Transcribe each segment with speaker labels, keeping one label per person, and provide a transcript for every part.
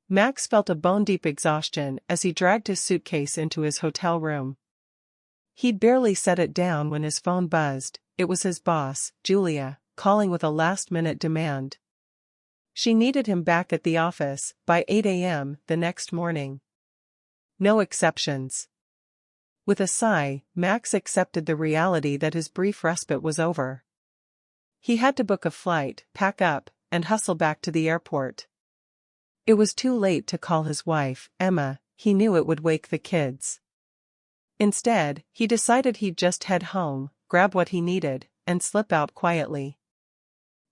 Speaker 1: Max felt a bone-deep exhaustion as he dragged his suitcase into his hotel room. He'd barely set it down when his phone buzzed. It was his boss, Julia, calling with a last-minute demand. She needed him back at the office by 8 a.m. the next morning. No exceptions. With a sigh, Max accepted the reality that his brief respite was over. He had to book a flight, pack up, and hustle back to the airport. It was too late to call his wife, Emma. He knew it would wake the kids. Instead, he decided he'd just head home, grab what he needed, and slip out quietly.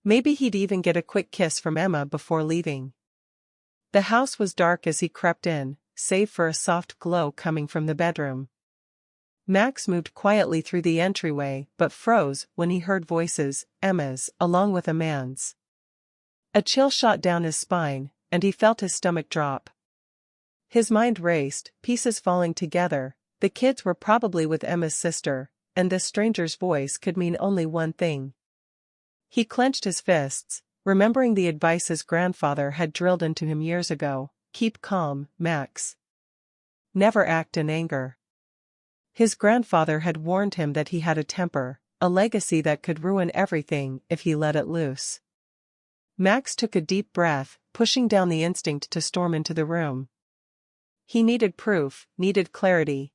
Speaker 1: Maybe he'd even get a quick kiss from Emma before leaving. The house was dark as he crept in, save for a soft glow coming from the bedroom. Max moved quietly through the entryway but froze when he heard voices, Emma's, along with a man's. A chill shot down his spine, and he felt his stomach drop. His mind raced, pieces falling together. The kids were probably with Emma's sister, and this stranger's voice could mean only one thing. He clenched his fists, remembering the advice his grandfather had drilled into him years ago: keep calm, Max. Never act in anger. His grandfather had warned him that he had a temper, a legacy that could ruin everything if he let it loose. Max took a deep breath, pushing down the instinct to storm into the room. He needed proof, needed clarity.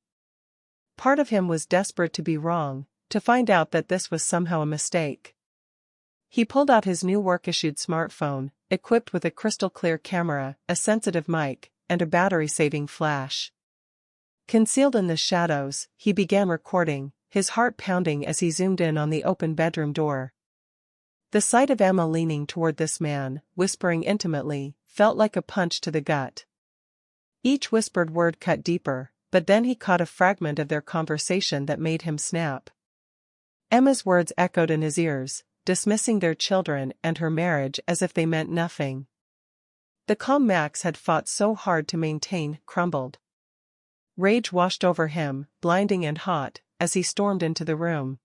Speaker 1: Part of him was desperate to be wrong, to find out that this was somehow a mistake. He pulled out his new work-issued smartphone, equipped with a crystal-clear camera, a sensitive mic, and a battery-saving flash. Concealed in the shadows, he began recording, his heart pounding as he zoomed in on the open bedroom door. The sight of Emma leaning toward this man, whispering intimately, felt like a punch to the gut. Each whispered word cut deeper, but then he caught a fragment of their conversation that made him snap. Emma's words echoed in his ears, dismissing their children and her marriage as if they meant nothing. The calm Max had fought so hard to maintain crumbled. Rage washed over him, blinding and hot, as he stormed into the room.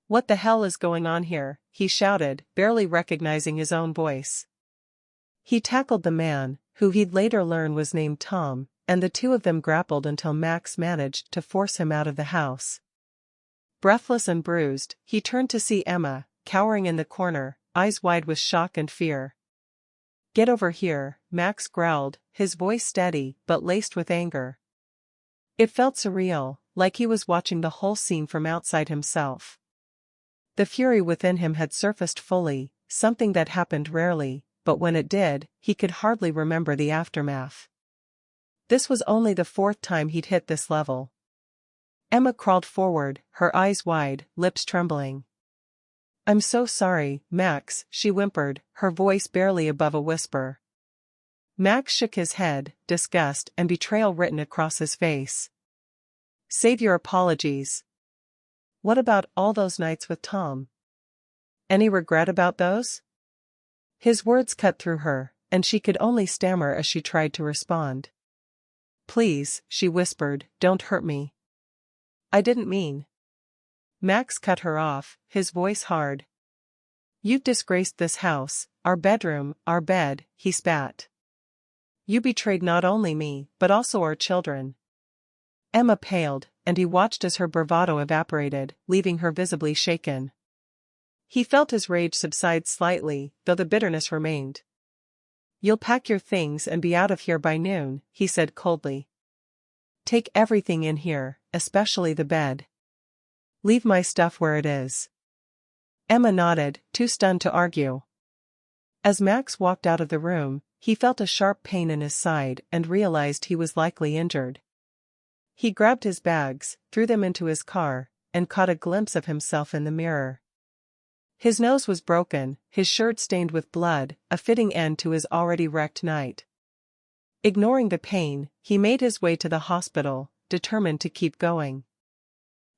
Speaker 1: "What the hell is going on here?" he shouted, barely recognizing his own voice. He tackled the man, who he'd later learn was named Tom, and the two of them grappled until Max managed to force him out of the house. Breathless and bruised, he turned to see Emma, cowering in the corner, eyes wide with shock and fear. "Get over here," Max growled, his voice steady but laced with anger. It felt surreal, like he was watching the whole scene from outside himself. The fury within him had surfaced fully, something that happened rarely, but when it did, he could hardly remember the aftermath. This was only the fourth time he'd hit this level. Emma crawled forward, her eyes wide, lips trembling. "I'm so sorry, Max," she whimpered, her voice barely above a whisper. Max shook his head, disgust and betrayal written across his face. "Save your apologies. What about all those nights with Tom? Any regret about those?" His words cut through her, and she could only stammer as she tried to respond. "Please," she whispered, "don't hurt me. I didn't mean." Max cut her off, his voice hard. "You've disgraced this house, our bedroom, our bed," he spat. "You betrayed not only me, but also our children." Emma paled, and he watched as her bravado evaporated, leaving her visibly shaken. He felt his rage subside slightly, though the bitterness remained. "You'll pack your things and be out of here by noon," he said coldly. "Take everything in here, especially the bed. Leave my stuff where it is." Emma nodded, too stunned to argue. As Max walked out of the room, he felt a sharp pain in his side and realized he was likely injured. He grabbed his bags, threw them into his car, and caught a glimpse of himself in the mirror. His nose was broken, his shirt stained with blood, a fitting end to his already wrecked night. Ignoring the pain, he made his way to the hospital, determined to keep going.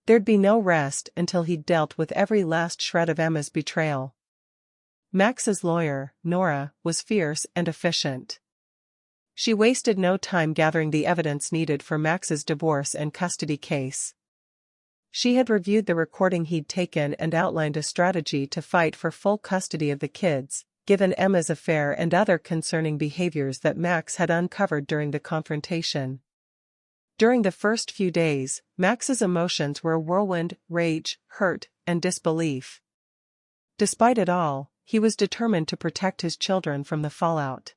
Speaker 1: There'd be no rest until he'd dealt with every last shred of Emma's betrayal. Max's lawyer, Nora, was fierce and efficient. She wasted no time gathering the evidence needed for Max's divorce and custody case. She had reviewed the recording he'd taken and outlined a strategy to fight for full custody of the kids, given Emma's affair and other concerning behaviors that Max had uncovered during the confrontation. During the first few days, Max's emotions were a whirlwind: rage, hurt, and disbelief. Despite it all, he was determined to protect his children from the fallout.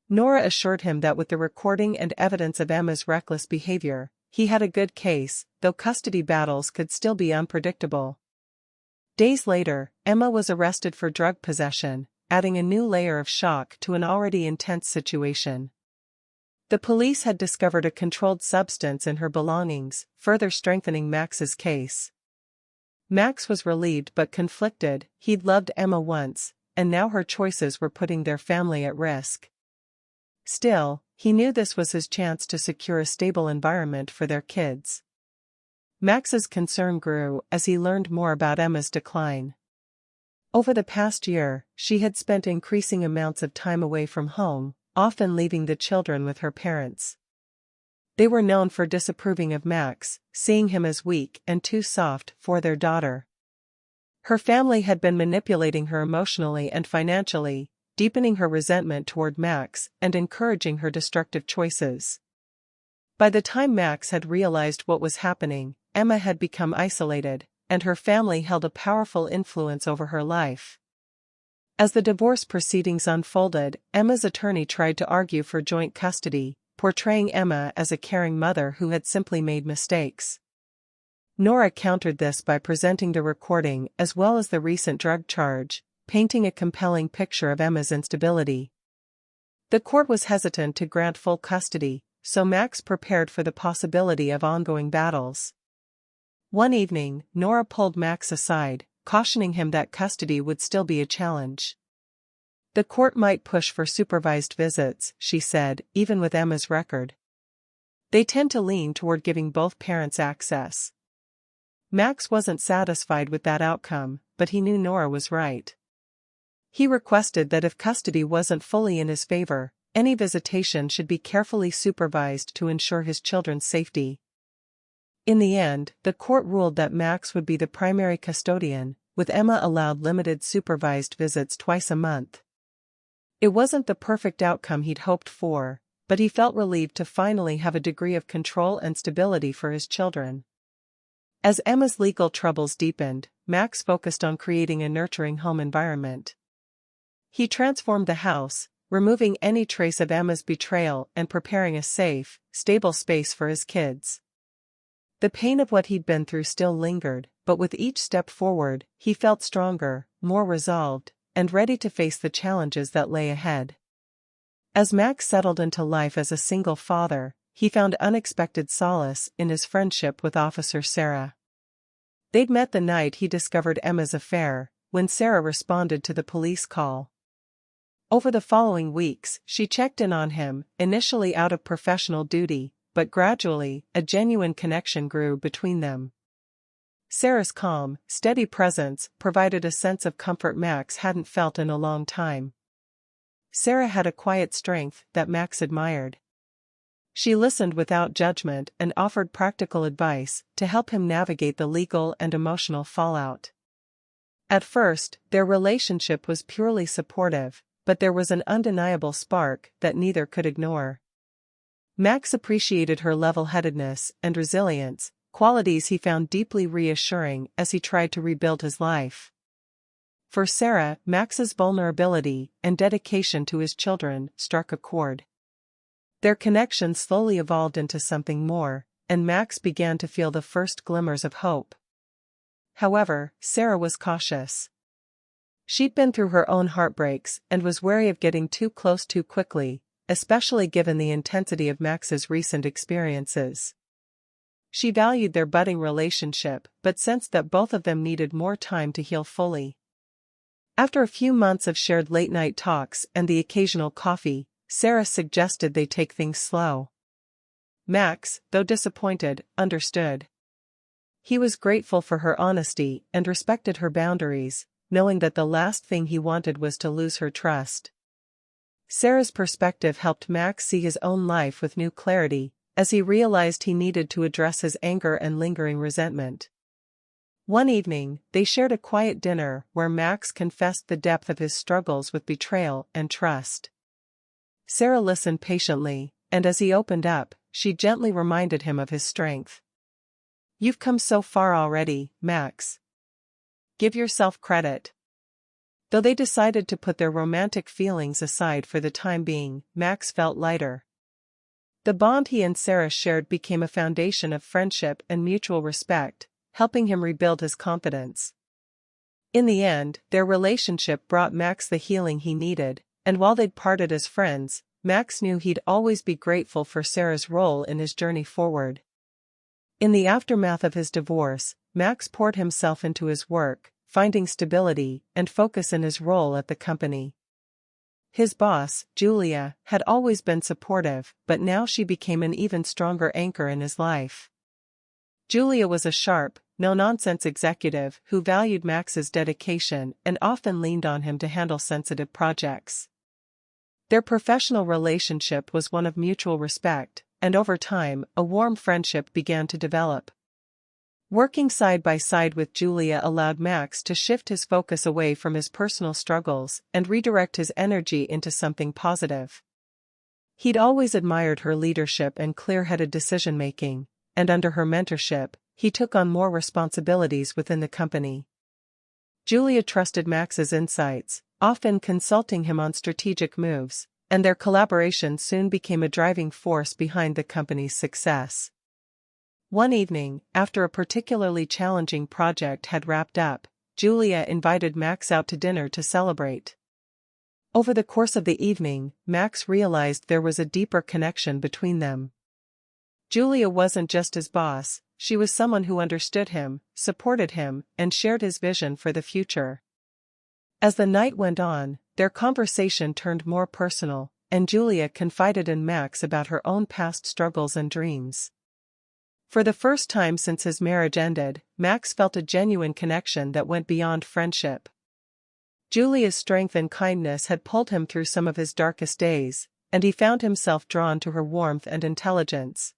Speaker 1: Nora assured him that with the recording and evidence of Emma's reckless behavior, he had a good case, though custody battles could still be unpredictable. Days later, Emma was arrested for drug possession, adding a new layer of shock to an already intense situation. The police had discovered a controlled substance in her belongings, further strengthening Max's case. Max was relieved but conflicted. He'd loved Emma once, and now her choices were putting their family at risk. Still, he knew this was his chance to secure a stable environment for their kids. Max's concern grew as he learned more about Emma's decline. Over the past year, she had spent increasing amounts of time away from home, often leaving the children with her parents. They were known for disapproving of Max, seeing him as weak and too soft for their daughter. Her family had been manipulating her emotionally and financially, deepening her resentment toward Max and encouraging her destructive choices. By the time Max had realized what was happening, Emma had become isolated, and her family held a powerful influence over her life. As the divorce proceedings unfolded, Emma's attorney tried to argue for joint custody, portraying Emma as a caring mother who had simply made mistakes. Nora countered this by presenting the recording as well as the recent drug charge, painting a compelling picture of Emma's instability. The court was hesitant to grant full custody, so Max prepared for the possibility of ongoing battles. One evening, Nora pulled Max aside, cautioning him that custody would still be a challenge. The court might push for supervised visits, she said, even with Emma's record. They tend to lean toward giving both parents access. Max wasn't satisfied with that outcome, but he knew Nora was right. He requested that if custody wasn't fully in his favor, any visitation should be carefully supervised to ensure his children's safety. In the end, the court ruled that Max would be the primary custodian, with Emma allowed limited supervised visits twice a month. It wasn't the perfect outcome he'd hoped for, but he felt relieved to finally have a degree of control and stability for his children. As Emma's legal troubles deepened, Max focused on creating a nurturing home environment. He transformed the house, removing any trace of Emma's betrayal and preparing a safe, stable space for his kids. The pain of what he'd been through still lingered, but with each step forward, he felt stronger, more resolved, and ready to face the challenges that lay ahead. As Max settled into life as a single father, he found unexpected solace in his friendship with Officer Sarah. They'd met the night he discovered Emma's affair, when Sarah responded to the police call. Over the following weeks, she checked in on him, initially out of professional duty, but gradually, a genuine connection grew between them. Sarah's calm, steady presence provided a sense of comfort Max hadn't felt in a long time. Sarah had a quiet strength that Max admired. She listened without judgment and offered practical advice to help him navigate the legal and emotional fallout. At first, their relationship was purely supportive, but there was an undeniable spark that neither could ignore. Max appreciated her level-headedness and resilience, qualities he found deeply reassuring as he tried to rebuild his life. For Sarah, Max's vulnerability and dedication to his children struck a chord. Their connection slowly evolved into something more, and Max began to feel the first glimmers of hope. However, Sarah was cautious. She'd been through her own heartbreaks and was wary of getting too close too quickly, especially given the intensity of Max's recent experiences. She valued their budding relationship but sensed that both of them needed more time to heal fully. After a few months of shared late-night talks and the occasional coffee, Sarah suggested they take things slow. Max, though disappointed, understood. He was grateful for her honesty and respected her boundaries, knowing that the last thing he wanted was to lose her trust. Sarah's perspective helped Max see his own life with new clarity, as he realized he needed to address his anger and lingering resentment. One evening, they shared a quiet dinner where Max confessed the depth of his struggles with betrayal and trust. Sarah listened patiently, and as he opened up, she gently reminded him of his strength. "You've come so far already, Max. Give yourself credit." Though they decided to put their romantic feelings aside for the time being, Max felt lighter. The bond he and Sarah shared became a foundation of friendship and mutual respect, helping him rebuild his confidence. In the end, their relationship brought Max the healing he needed, and while they'd parted as friends, Max knew he'd always be grateful for Sarah's role in his journey forward. In the aftermath of his divorce, Max poured himself into his work, finding stability and focus in his role at the company. His boss, Julia, had always been supportive, but now she became an even stronger anchor in his life. Julia was a sharp, no-nonsense executive who valued Max's dedication and often leaned on him to handle sensitive projects. Their professional relationship was one of mutual respect, and over time, a warm friendship began to develop. Working side by side with Julia allowed Max to shift his focus away from his personal struggles and redirect his energy into something positive. He'd always admired her leadership and clear-headed decision-making, and under her mentorship, he took on more responsibilities within the company. Julia trusted Max's insights, often consulting him on strategic moves, and their collaboration soon became a driving force behind the company's success. One evening, after a particularly challenging project had wrapped up, Julia invited Max out to dinner to celebrate. Over the course of the evening, Max realized there was a deeper connection between them. Julia wasn't just his boss, she was someone who understood him, supported him, and shared his vision for the future. As the night went on, their conversation turned more personal, and Julia confided in Max about her own past struggles and dreams. For the first time since his marriage ended, Max felt a genuine connection that went beyond friendship. Julia's strength and kindness had pulled him through some of his darkest days, and he found himself drawn to her warmth and intelligence.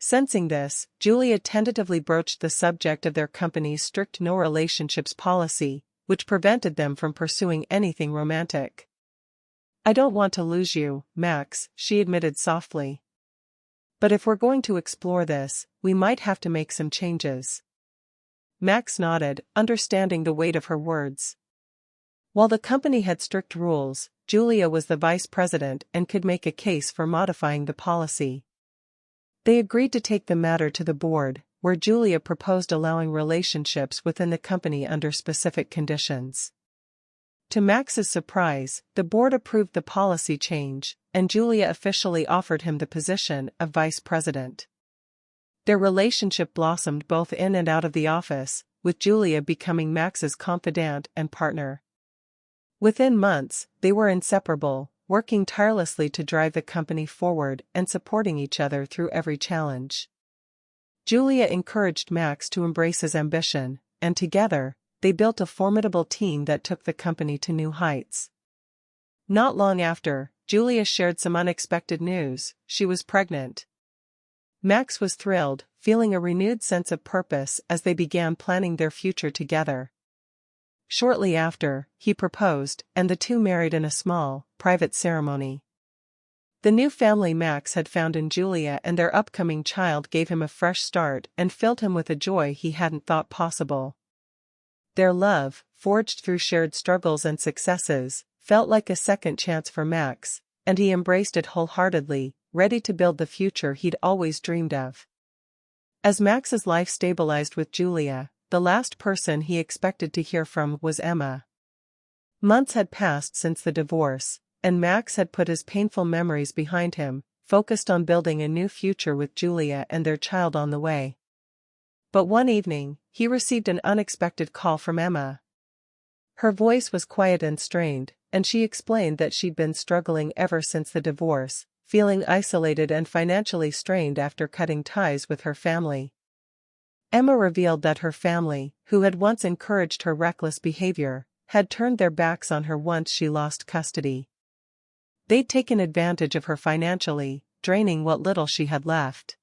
Speaker 1: Sensing this, Julia tentatively broached the subject of their company's strict no-relationships policy, which prevented them from pursuing anything romantic. "I don't want to lose you, Max," she admitted softly. "But if we're going to explore this, we might have to make some changes." Max nodded, understanding the weight of her words. While the company had strict rules, Julia was the vice president and could make a case for modifying the policy. They agreed to take the matter to the board, where Julia proposed allowing relationships within the company under specific conditions. To Max's surprise, the board approved the policy change, and Julia officially offered him the position of vice president. Their relationship blossomed both in and out of the office, with Julia becoming Max's confidant and partner. Within months, they were inseparable, working tirelessly to drive the company forward and supporting each other through every challenge. Julia encouraged Max to embrace his ambition, and together, they built a formidable team that took the company to new heights. Not long after, Julia shared some unexpected news: she was pregnant. Max was thrilled, feeling a renewed sense of purpose as they began planning their future together. Shortly after, he proposed, and the two married in a small, private ceremony. The new family Max had found in Julia and their upcoming child gave him a fresh start and filled him with a joy he hadn't thought possible. Their love, forged through shared struggles and successes, felt like a second chance for Max, and he embraced it wholeheartedly, ready to build the future he'd always dreamed of. As Max's life stabilized with Julia, the last person he expected to hear from was Emma. Months had passed since the divorce, and Max had put his painful memories behind him, focused on building a new future with Julia and their child on the way. But one evening, he received an unexpected call from Emma. Her voice was quiet and strained, and she explained that she'd been struggling ever since the divorce, feeling isolated and financially strained after cutting ties with her family. Emma revealed that her family, who had once encouraged her reckless behavior, had turned their backs on her once she lost custody. They'd taken advantage of her financially, draining what little she had left.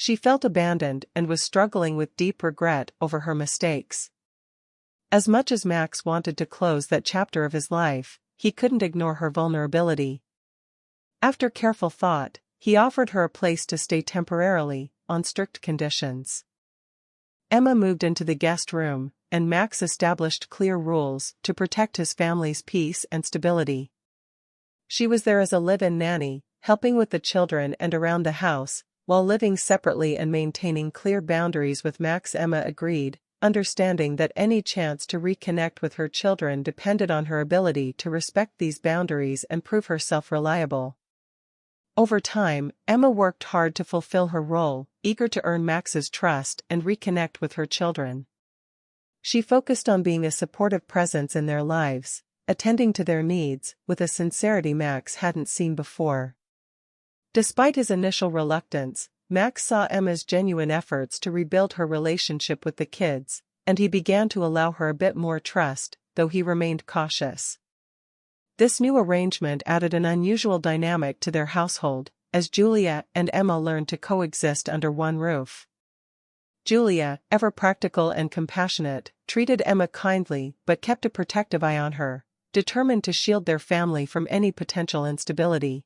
Speaker 1: She felt abandoned and was struggling with deep regret over her mistakes. As much as Max wanted to close that chapter of his life, he couldn't ignore her vulnerability. After careful thought, he offered her a place to stay temporarily, on strict conditions. Emma moved into the guest room, and Max established clear rules to protect his family's peace and stability. She was there as a live-in nanny, helping with the children and around the house, while living separately and maintaining clear boundaries with Max. Emma agreed, understanding that any chance to reconnect with her children depended on her ability to respect these boundaries and prove herself reliable. Over time, Emma worked hard to fulfill her role, eager to earn Max's trust and reconnect with her children. She focused on being a supportive presence in their lives, attending to their needs with a sincerity Max hadn't seen before. Despite his initial reluctance, Max saw Emma's genuine efforts to rebuild her relationship with the kids, and he began to allow her a bit more trust, though he remained cautious. This new arrangement added an unusual dynamic to their household, as Julia and Emma learned to coexist under one roof. Julia, ever practical and compassionate, treated Emma kindly but kept a protective eye on her, determined to shield their family from any potential instability.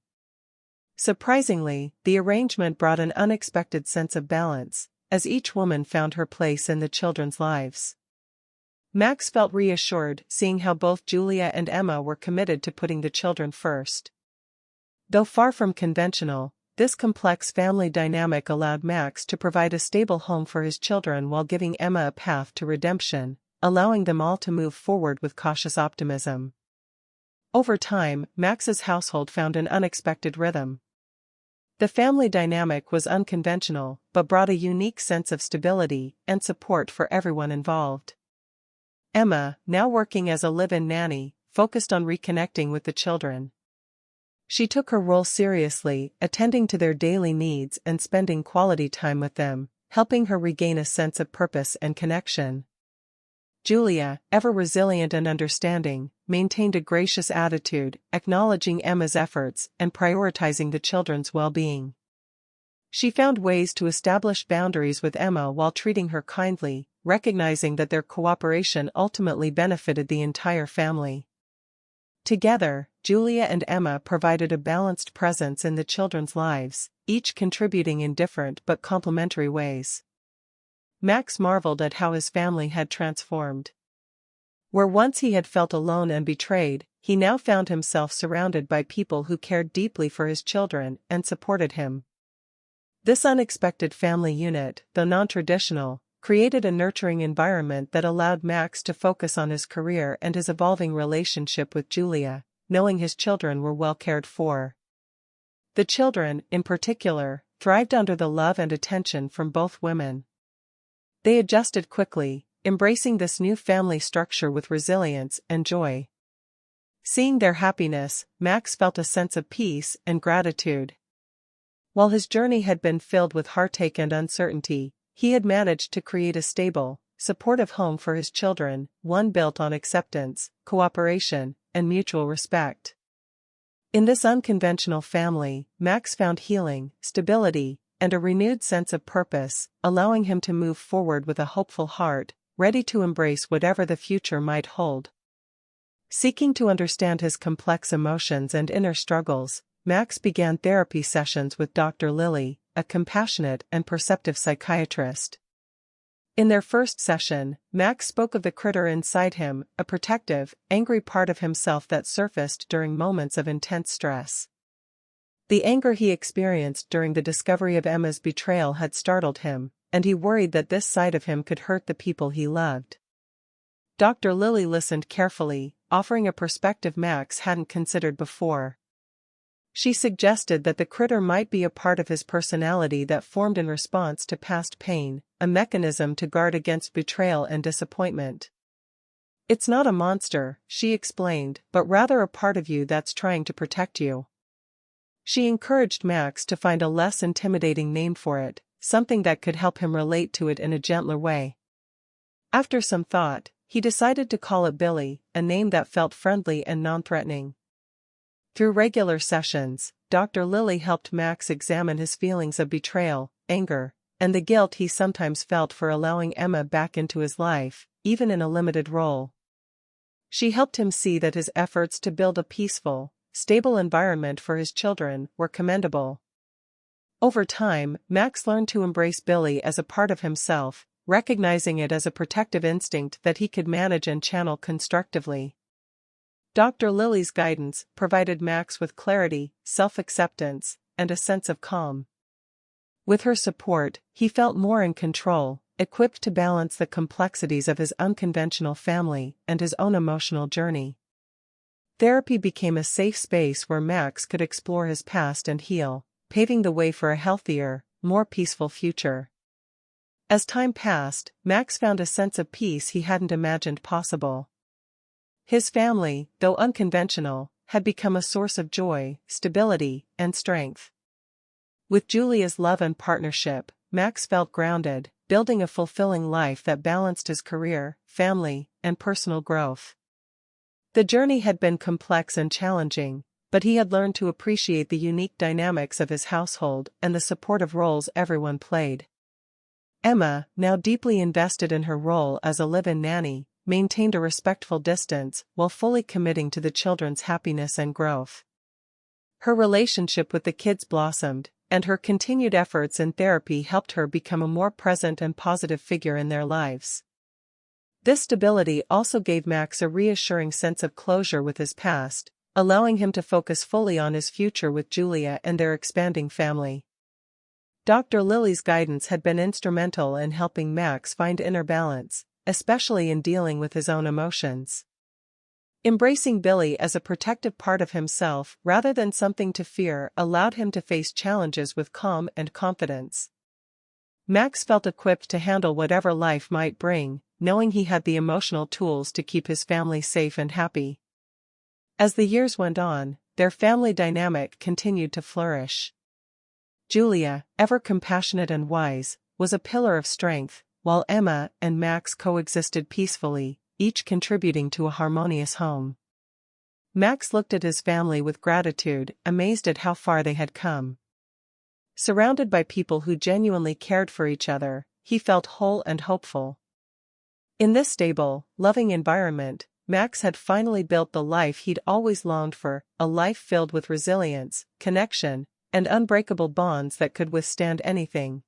Speaker 1: Surprisingly, the arrangement brought an unexpected sense of balance, as each woman found her place in the children's lives. Max felt reassured seeing how both Julia and Emma were committed to putting the children first. Though far from conventional, this complex family dynamic allowed Max to provide a stable home for his children while giving Emma a path to redemption, allowing them all to move forward with cautious optimism. Over time, Max's household found an unexpected rhythm. The family dynamic was unconventional but brought a unique sense of stability and support for everyone involved. Emma, now working as a live-in nanny, focused on reconnecting with the children. She took her role seriously, attending to their daily needs and spending quality time with them, helping her regain a sense of purpose and connection. Julia, ever resilient and understanding, maintained a gracious attitude, acknowledging Emma's efforts and prioritizing the children's well-being. She found ways to establish boundaries with Emma while treating her kindly, recognizing that their cooperation ultimately benefited the entire family. Together, Julia and Emma provided a balanced presence in the children's lives, each contributing in different but complementary ways. Max marveled at how his family had transformed. Where once he had felt alone and betrayed, he now found himself surrounded by people who cared deeply for his children and supported him. This unexpected family unit, though non-traditional, created a nurturing environment that allowed Max to focus on his career and his evolving relationship with Julia, knowing his children were well cared for. The children, in particular, thrived under the love and attention from both women. They adjusted quickly, embracing this new family structure with resilience and joy. Seeing their happiness, Max felt a sense of peace and gratitude. While his journey had been filled with heartache and uncertainty, he had managed to create a stable, supportive home for his children, one built on acceptance, cooperation, and mutual respect. In this unconventional family, Max found healing, stability, and a renewed sense of purpose, allowing him to move forward with a hopeful heart, ready to embrace whatever the future might hold. Seeking to understand his complex emotions and inner struggles, Max began therapy sessions with Dr. Lily, a compassionate and perceptive psychiatrist. In their first session, Max spoke of the critter inside him, a protective, angry part of himself that surfaced during moments of intense stress. The anger he experienced during the discovery of Emma's betrayal had startled him, and he worried that this side of him could hurt the people he loved. Dr. Lily listened carefully, offering a perspective Max hadn't considered before. She suggested that the critter might be a part of his personality that formed in response to past pain, a mechanism to guard against betrayal and disappointment. "It's not a monster," she explained, "but rather a part of you that's trying to protect you." She encouraged Max to find a less intimidating name for it, something that could help him relate to it in a gentler way. After some thought, he decided to call it Billy, a name that felt friendly and non-threatening. Through regular sessions, Dr. Lily helped Max examine his feelings of betrayal, anger, and the guilt he sometimes felt for allowing Emma back into his life, even in a limited role. She helped him see that his efforts to build a peaceful, stable environment for his children were commendable. Over time, Max learned to embrace Billy as a part of himself, recognizing it as a protective instinct that he could manage and channel constructively. Dr. Lily's guidance provided Max with clarity, self-acceptance, and a sense of calm. With her support, he felt more in control, equipped to balance the complexities of his unconventional family and his own emotional journey. Therapy became a safe space where Max could explore his past and heal, paving the way for a healthier, more peaceful future. As time passed, Max found a sense of peace he hadn't imagined possible. His family, though unconventional, had become a source of joy, stability, and strength. With Julia's love and partnership, Max felt grounded, building a fulfilling life that balanced his career, family, and personal growth. The journey had been complex and challenging, but he had learned to appreciate the unique dynamics of his household and the supportive roles everyone played. Emma, now deeply invested in her role as a live-in nanny, maintained a respectful distance while fully committing to the children's happiness and growth. Her relationship with the kids blossomed, and her continued efforts in therapy helped her become a more present and positive figure in their lives. This stability also gave Max a reassuring sense of closure with his past, allowing him to focus fully on his future with Julia and their expanding family. Dr. Lily's guidance had been instrumental in helping Max find inner balance, especially in dealing with his own emotions. Embracing Billy as a protective part of himself rather than something to fear allowed him to face challenges with calm and confidence. Max felt equipped to handle whatever life might bring, knowing he had the emotional tools to keep his family safe and happy. As the years went on, their family dynamic continued to flourish. Julia, ever compassionate and wise, was a pillar of strength, while Emma and Max coexisted peacefully, each contributing to a harmonious home. Max looked at his family with gratitude, amazed at how far they had come. Surrounded by people who genuinely cared for each other, he felt whole and hopeful. In this stable, loving environment, Max had finally built the life he'd always longed for, a life filled with resilience, connection, and unbreakable bonds that could withstand anything.